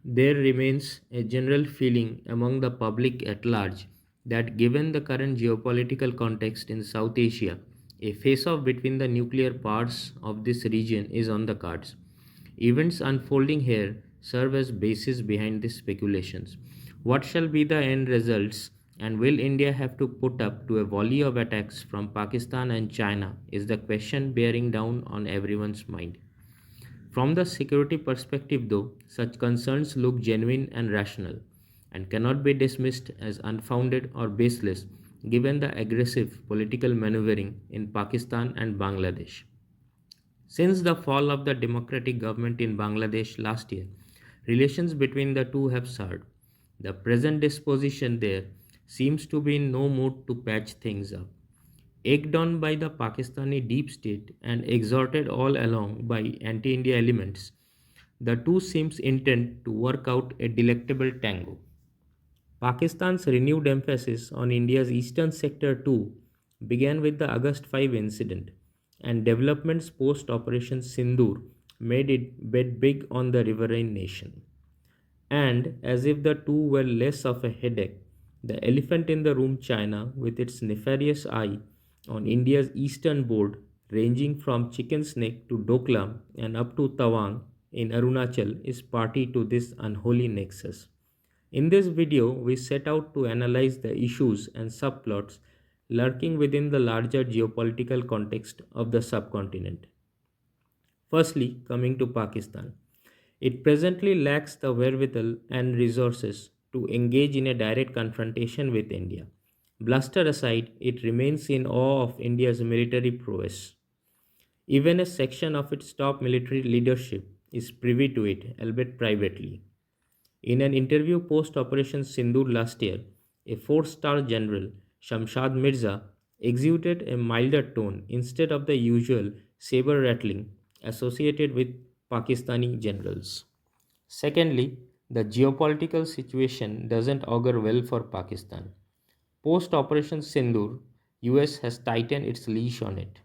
There remains a general feeling among the public at large that given the current geopolitical context in South Asia, a face off between the nuclear powers of this region is on the cards. Events unfolding here serve as basis behind these speculations. What shall be the end results, and will India have to put up to a volley of attacks from Pakistan and China, is the question bearing down on everyone's mind. From the security perspective, though, such concerns look genuine and rational and cannot be dismissed as unfounded or baseless given the aggressive political maneuvering in Pakistan and Bangladesh. Since the fall of the democratic government in Bangladesh last year, relations between the two have soured. The present disposition there seems to be in no mood to patch things up. Egged on by the Pakistani deep state and exhorted all along by anti-India elements, the two seems intent to work out a delectable tango. Pakistan's renewed emphasis on India's eastern sector too began with the August 5 incident, and developments post Operation Sindoor made it bet big on the riverine nation. And as if the two were less of a headache, the elephant in the room, China, with its nefarious eye on India's eastern board, ranging from Chicken Snake to Doklam and up to Tawang in Arunachal, is party to this unholy nexus. In this video, we set out to analyze the issues and subplots lurking within the larger geopolitical context of the subcontinent. Firstly, coming to Pakistan. It presently lacks the wherewithal and resources to engage in a direct confrontation with India. Bluster aside, it remains in awe of India's military prowess. Even a section of its top military leadership is privy to it, albeit privately. In an interview post Operation Sindoor last year, a four-star general, Shamshad Mirza, exuded a milder tone instead of the usual saber rattling associated with Pakistani generals. Secondly, the geopolitical situation doesn't augur well for Pakistan. Post Operation Sindoor, US has tightened its leash on it.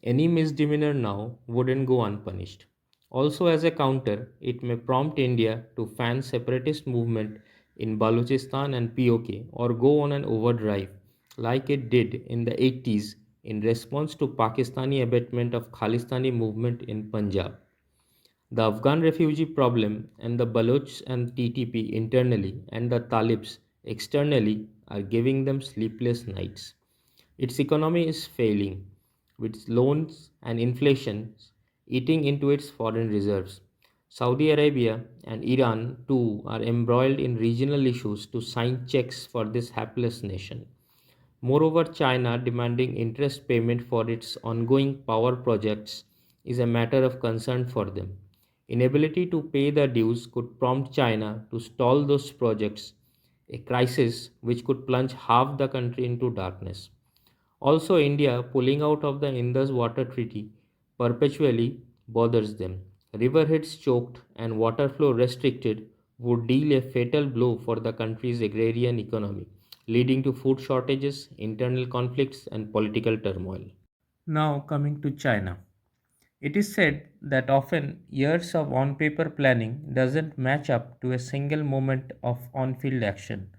Any misdemeanor now wouldn't go unpunished. Also, as a counter, it may prompt India to fan separatist movement in Balochistan and POK or go on an overdrive like it did in the 80s in response to Pakistani abatement of Khalistani movement in Punjab. The Afghan refugee problem and the Baloch and TTP internally and the Talibs externally are giving them sleepless nights. Its economy is failing, with loans and inflation eating into its foreign reserves. Saudi Arabia and Iran too are embroiled in regional issues to sign checks for this hapless nation. Moreover, China demanding interest payment for its ongoing power projects is a matter of concern for them. Inability to pay the dues could prompt China to stall those projects, a crisis which could plunge half the country into darkness. Also, India pulling out of the Indus Water Treaty perpetually bothers them. Riverheads choked and water flow restricted would deal a fatal blow for the country's agrarian economy, leading to food shortages, internal conflicts, and political turmoil. Now, coming to China. It is said that often years of on paper planning doesn't match up to a single moment of on field action.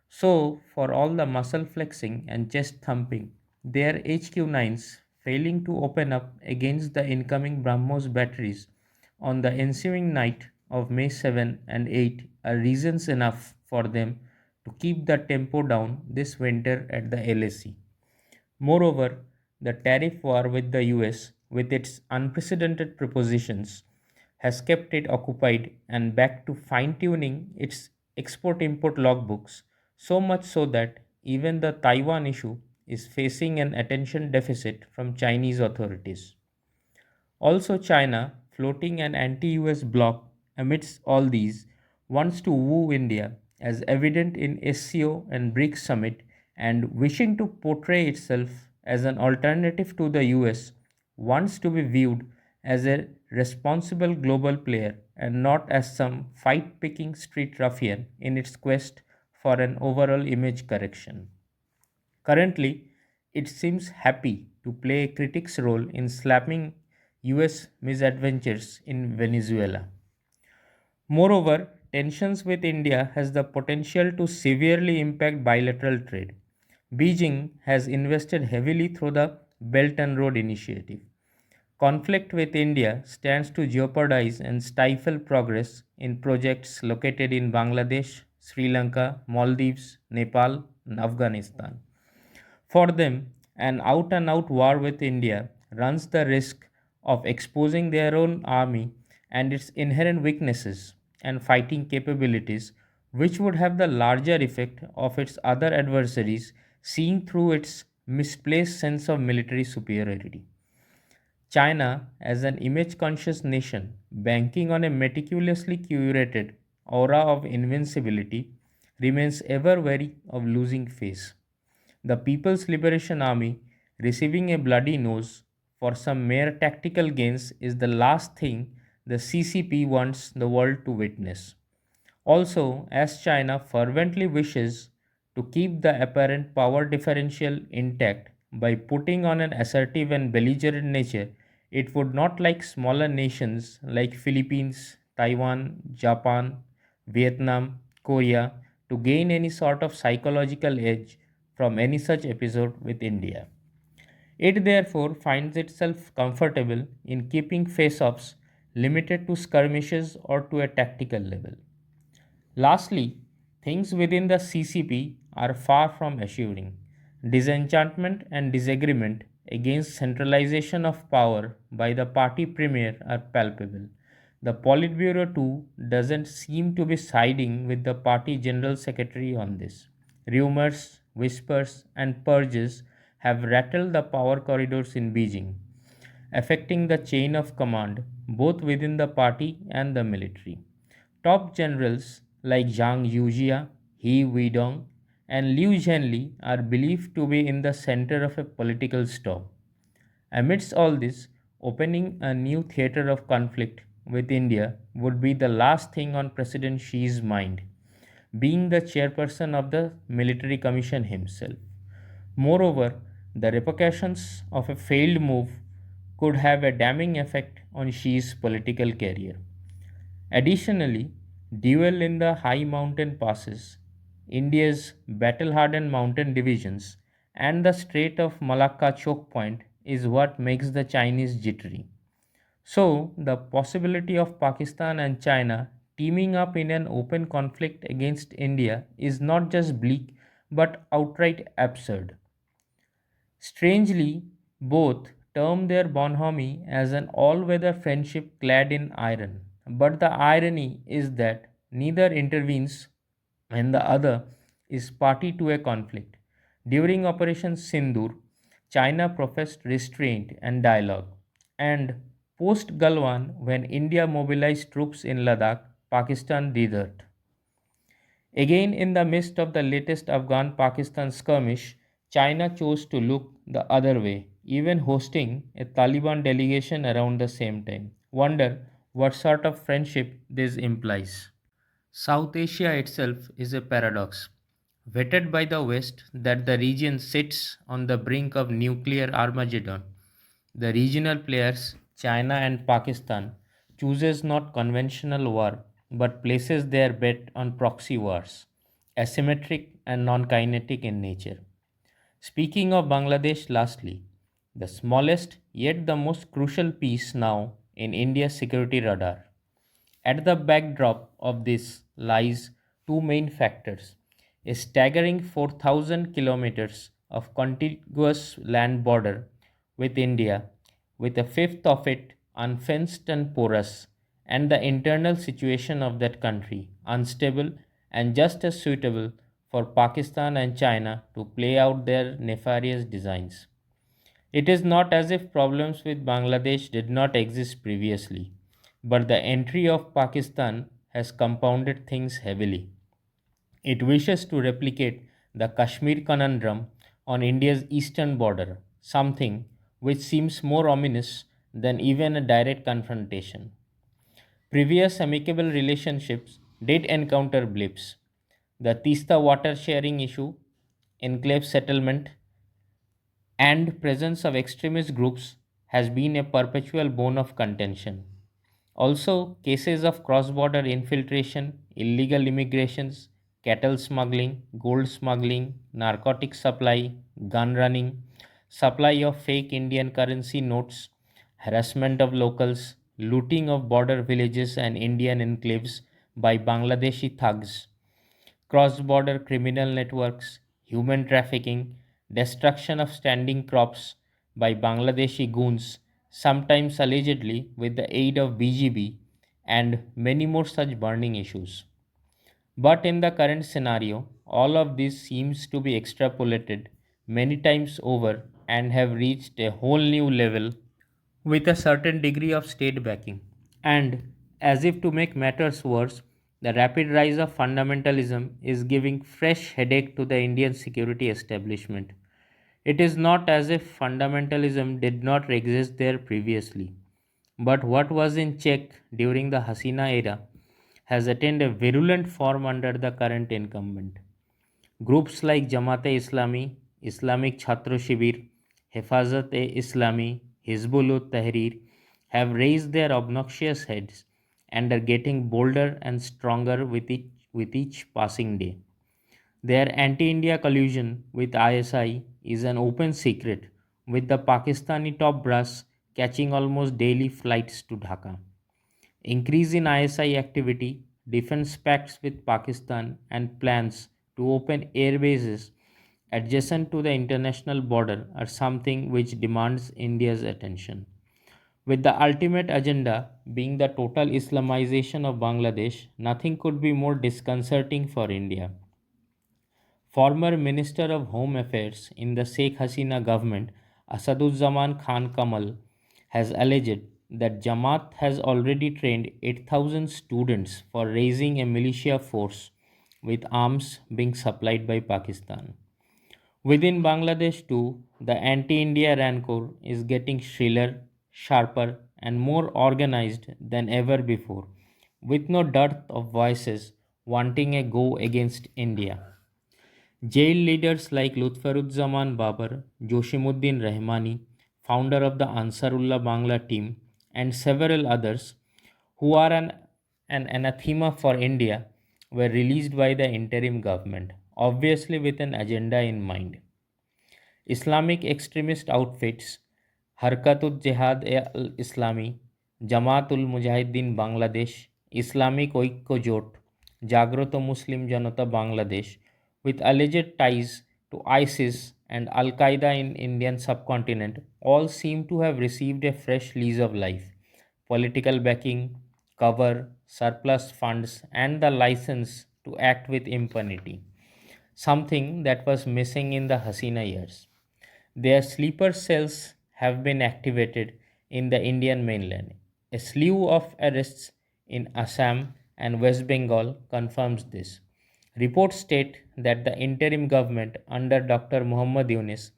So, for all the muscle flexing and chest thumping, their HQ9s failing to open up against the incoming BrahMos batteries on the ensuing night of May 7 and 8 are reasons enough for them to keep the tempo down this winter at the LAC. Moreover, the tariff war with the US, with its unprecedented propositions, has kept it occupied and back to fine tuning its export import logbooks, so much so that even the Taiwan issue is facing an attention deficit from Chinese authorities. Also, China, floating an anti US bloc amidst all these, wants to woo India, as evident in SCO and BRICS summit, and wishing to portray itself as an alternative to the US, wants to be viewed as a responsible global player and not as some fight picking street ruffian in its quest for an overall image correction. Currently, it seems happy to play a critic's role in slapping US misadventures in Venezuela. Moreover, tensions with India has the potential to severely impact bilateral trade. Beijing has invested heavily through the Belt and Road Initiative. Conflict with India stands to jeopardize and stifle progress in projects located in Bangladesh, Sri Lanka, Maldives, Nepal, and Afghanistan. For them, an out and out war with India runs the risk of exposing their own army and its inherent weaknesses and fighting capabilities, which would have the larger effect of its other adversaries seeing through its misplaced sense of military superiority. China, as an image conscious nation, banking on a meticulously curated aura of invincibility, remains ever wary of losing face. The People's Liberation Army receiving a bloody nose for some mere tactical gains is the last thing the CCP wants the world to witness. Also, as China fervently wishes to keep the apparent power differential intact by putting on an assertive and belligerent nature, it would not like smaller nations like Philippines, Taiwan, Japan, Vietnam, Korea to gain any sort of psychological edge from any such episode with India. It therefore finds itself comfortable in keeping face offs limited to skirmishes or to a tactical level. Lastly, things within the CCP are far from assuring. Disenchantment and disagreement against centralization of power by the party premier are palpable. The Politburo too doesn't seem to be siding with the party general secretary on this. Rumors, whispers, and purges have rattled the power corridors in Beijing, affecting the chain of command both within the party and the military. Top generals like Zhang Yujia, He Weidong, and Liu Zhenli are believed to be in the center of a political storm. Amidst all this, opening a new theater of conflict with India would be the last thing on President Xi's mind, being the chairperson of the military commission himself. Moreover, the repercussions of a failed move could have a damning effect on Xi's political career. Additionally, duel in the high mountain passes, India's battle hardened mountain divisions, and the Strait of Malacca choke point is what makes the Chinese jittery. So, the possibility of Pakistan and China teaming up in an open conflict against India is not just bleak but outright absurd. Strangely, both term their bonhomie as an all weather friendship clad in iron. But the irony is that neither intervenes and the other is party to a conflict. During Operation Sindoor, China professed restraint and dialogue, and post Galwan, when India mobilized troops in Ladakh, Pakistan dithered. Again, in the midst of the latest Afghan Pakistan skirmish, China chose to look the other way, even hosting a Taliban delegation around the same time. Wonder what sort of friendship this implies. South Asia itself is a paradox. Vetted by the West that the region sits on the brink of nuclear Armageddon, the regional players, China and Pakistan, chooses not conventional war but places their bet on proxy wars, asymmetric and non-kinetic in nature. Speaking of Bangladesh lastly, the smallest yet the most crucial piece now in India's security radar. At the backdrop of this lies two main factors: a staggering 4,000 kilometers of contiguous land border with India, with a fifth of it unfenced and porous, and the internal situation of that country unstable and just as suitable for Pakistan and China to play out their nefarious designs. It is not as if problems with Bangladesh did not exist previously, but the entry of Pakistan has compounded things heavily. It wishes to replicate the Kashmir conundrum on India's eastern border, something which seems more ominous than even a direct confrontation. Previous amicable relationships did encounter blips. The Tista water sharing issue, enclave settlement, and presence of extremist groups has been a perpetual bone of contention. Also, cases of cross border infiltration illegal immigrations, cattle smuggling, gold smuggling, narcotic supply, gun running, supply of fake Indian currency notes, harassment of locals, looting of border villages and Indian enclaves by Bangladeshi thugs, cross border criminal networks, human trafficking, destruction of standing crops by Bangladeshi goons, sometimes allegedly with the aid of BGB, and many more such burning issues. But in the current scenario, all of this seems to be extrapolated many times over and have reached a whole new level with a certain degree of state backing. And as if to make matters worse, the rapid rise of fundamentalism is giving fresh headache to the Indian security establishment. It is not as if fundamentalism did not exist there previously, but what was in check during the Hasina era has attained a virulent form under the current incumbent. Groups like Jamaat-e-Islami, Islamic Chhatra Shibir, Hifazat-e-Islami, Hizbul-ut-Tahrir have raised their obnoxious heads and are getting bolder and stronger with each passing day. Their anti-India collusion with ISI is an open secret, with the Pakistani top brass catching almost daily flights to Dhaka. Increase in ISI activity, defense pacts with Pakistan, and plans to open air bases adjacent to the international border are something which demands India's attention. With the ultimate agenda being the total Islamization of Bangladesh, nothing could be more disconcerting for India. Former Minister of Home Affairs in the Sheikh Hasina government, Asaduzzaman Khan Kamal, has alleged that Jamaat has already trained 8,000 students for raising a militia force, with arms being supplied by Pakistan. Within Bangladesh, too, the anti India rancor is getting shriller, sharper, and more organized than ever before, with no dearth of voices wanting a go against India. Jail leaders like Lutfaruzzaman Babar, Joshimuddin Rahmani, founder of the Ansarullah Bangla team, and several others who are an anathema for India were released by the interim government, obviously with an agenda in mind. Islamic extremist outfits Harkatul Jihad al Islami, Jamaatul Mujahideen Bangladesh, Islamic Oikko Jot, Jagroto Muslim Janata Bangladesh, with alleged ties to ISIS and Al Qaeda in Indian subcontinent, all seem to have received a fresh lease of life. Political backing, cover, surplus funds, and the license to act with impunity, something that was missing in the Hasina years. Their sleeper cells have been activated in the Indian mainland. A slew of arrests in Assam and West Bengal confirms this. Reports state that the interim government under Dr. Muhammad Yunus,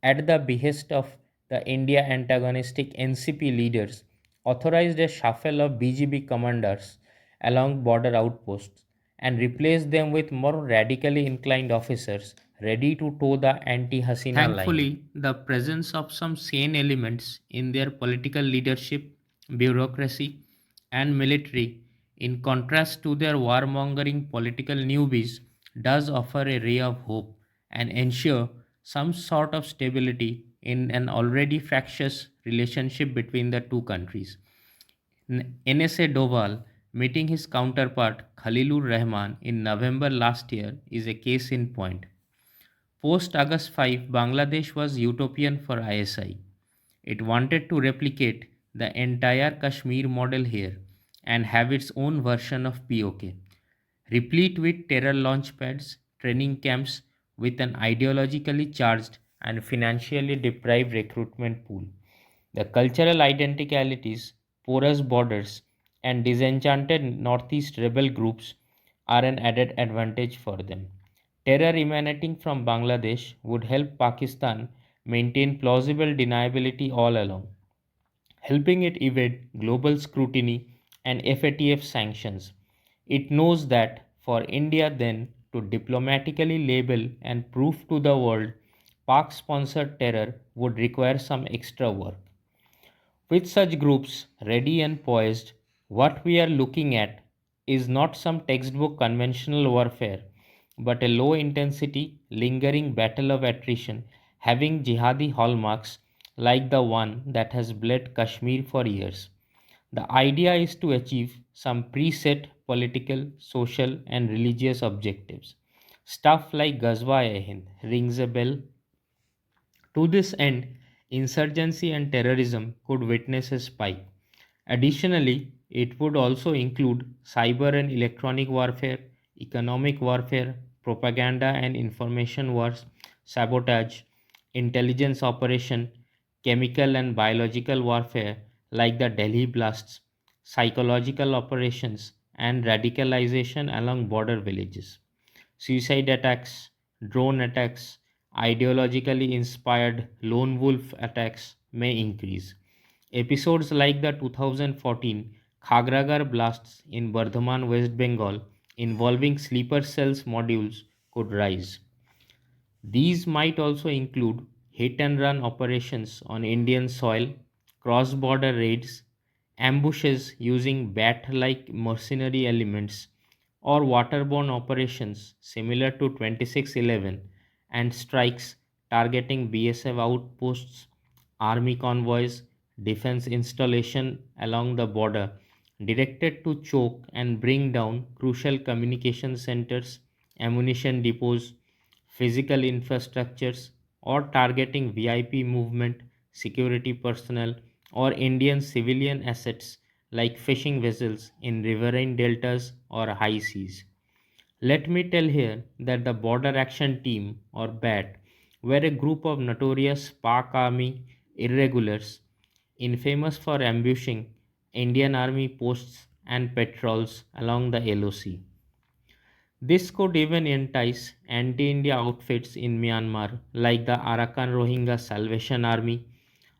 at the behest of the India antagonistic NCP leaders, authorized a shuffle of BGB commanders along border outposts and replaced them with more radically inclined officers ready to toe the anti Hasina line. Thankfully, the presence of some sane elements in their political leadership, bureaucracy, and military, in contrast to their warmongering political newbies, does offer a ray of hope and ensure some sort of stability in an already fractious relationship between the two countries. NSA Doval meeting his counterpart Khalilur Rahman in November last year is a case in point. Post August 5, Bangladesh was utopian for ISI. It wanted to replicate the entire Kashmir model here and have its own version of POK, replete with terror launch pads, training camps with an ideologically charged and financially deprived recruitment pool. The cultural identicalities, porous borders, and disenchanted Northeast rebel groups are an added advantage for them. Terror emanating from Bangladesh would help Pakistan maintain plausible deniability all along, helping it evade global scrutiny and FATF sanctions. It knows that for India then to diplomatically label and prove to the world Pak sponsored terror would require some extra work. With such groups ready and poised, what we are looking at is not some textbook conventional warfare, but a low intensity, lingering battle of attrition having jihadi hallmarks like the one that has bled Kashmir for years. The idea is to achieve some preset political, social, and religious objectives. Stuff like Ghazwa-e-Hind rings a bell. To this end, insurgency and terrorism could witness a spike. Additionally, it would also include cyber and electronic warfare, economic warfare, propaganda and information wars, sabotage, intelligence operation, chemical and biological warfare like the Delhi blasts, psychological operations, and radicalization along border villages. Suicide attacks, drone attacks, ideologically inspired lone wolf attacks may increase. Episodes like the 2014 Khagragar blasts in Bardhaman, West Bengal, involving sleeper cells modules, could rise. These might also include hit and run operations on Indian soil, cross border raids, ambushes using bat like mercenary elements, or waterborne operations similar to 2611, and strikes targeting BSF outposts, army convoys, defense installation along the border, directed to choke and bring down crucial communication centers, ammunition depots, physical infrastructures, or targeting VIP movement, security personnel, or Indian civilian assets like fishing vessels in riverine deltas or high seas. Let me tell here that the Border Action Team, or BAT, were a group of notorious Pak Army irregulars infamous for ambushing Indian Army posts and patrols along the LOC. This could even entice anti India outfits in Myanmar like the Arakan Rohingya Salvation Army,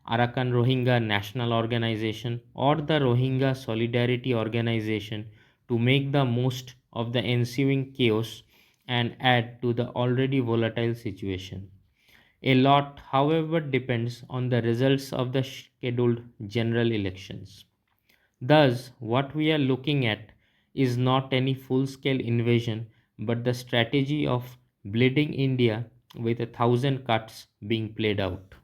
Arakan Rohingya National Organization, or the Rohingya Solidarity Organization to make the most of the ensuing chaos and add to the already volatile situation. A lot, however, depends on the results of the scheduled general elections. Thus, what we are looking at is not any full scale invasion, but the strategy of bleeding India with 1,000 cuts being played out.